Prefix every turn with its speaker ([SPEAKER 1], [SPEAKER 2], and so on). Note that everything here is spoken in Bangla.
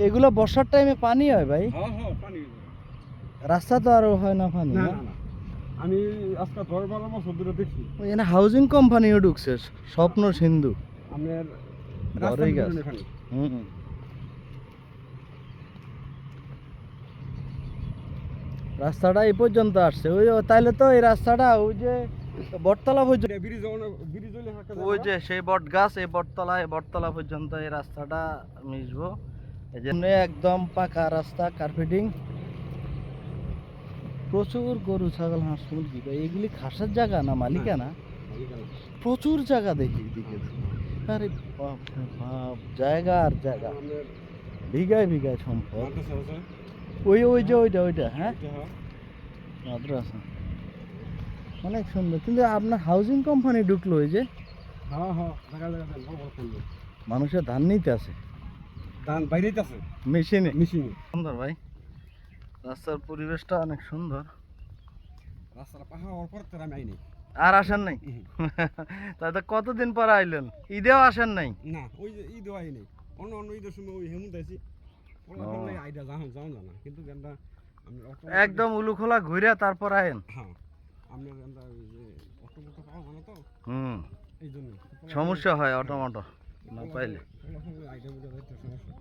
[SPEAKER 1] এগুলো বর্ষার টাইমে পানি হয় ভাই?
[SPEAKER 2] হ্যাঁ হ্যাঁ পানি।
[SPEAKER 1] রাস্তা তো আরো হয় না পানি?
[SPEAKER 2] না
[SPEAKER 1] না
[SPEAKER 2] না না, আমি আজকে 10-12 বছর ধরে দেখছি।
[SPEAKER 1] এখানে হাউজিং কোম্পানিও ঢুকছে, স্বপ্ন সিন্ধু
[SPEAKER 2] আমার রাস্তা
[SPEAKER 1] বড়ই গাছ।
[SPEAKER 2] এখানে।
[SPEAKER 1] হুম। রাস্তাটা এই পর্যন্ত আসছে, ওই তাইলে তো এই রাস্তাটা ওই যে বটতলা পর্যন্ত,
[SPEAKER 2] ব্রিজ ব্রিজ হলে হাঁটা
[SPEAKER 1] ওই যে সেই বট গাছ, এই বটতলা পর্যন্ত এই রাস্তাটা মিশবো। এই জন্য একদম পাকা রাস্তা, কার্পেটিং। প্রচুর গরু ছাগল হাঁস মুরগি ভাই, এগুলি ঘাসের জায়গা না মালিকানা? প্রচুর জায়গা দেখি এদিকে। আরে বাপ রে বাপ, জায়গা আর জায়গা, বিঘায় বিঘায় সম্পদ। ওই যে ওইটা হ্যাঁ মাদ্রাসা অনেক সুন্দর। কিন্তু আপনার হাউজিং কোম্পানি ঢুকলো ওই যে,
[SPEAKER 2] হ্যাঁ হ্যাঁ দেখা দেখা বড় বড় সুন্দর
[SPEAKER 1] মানুষের ধান নিতে আছে,
[SPEAKER 2] ধান বাইরেই আছে
[SPEAKER 1] মেশিনে।
[SPEAKER 2] মেশিনে।
[SPEAKER 1] সুন্দর ভাই, রাস্তার পরিবেশটা অনেক সুন্দর।
[SPEAKER 2] রাস্তাটা পাহাড় হওয়ার পর তো আমি আইনি।
[SPEAKER 1] আর আসেন নাই? তাই তো কতদিন পর আইলেন? ঈদেও আসেন নাই?
[SPEAKER 2] না ওই যে ঈদও আইনি, অন্য অন্য ঈদের সময় ওই হেমন্ত আইছি। আইডা যাও যাও না কিন্তু গেন্দা আমি
[SPEAKER 1] একদম উলুখোলা ঘুরে তারপর আয়েন?
[SPEAKER 2] হ্যাঁ আমি গেন্দা ওই যে অটো মোটো পাওয়া জানো তো,
[SPEAKER 1] হুম,
[SPEAKER 2] এই জন্য
[SPEAKER 1] সমস্যা হয় অটোমোটো না পাইলে।
[SPEAKER 2] আইডা বুঝা যাইতে সমস্যা।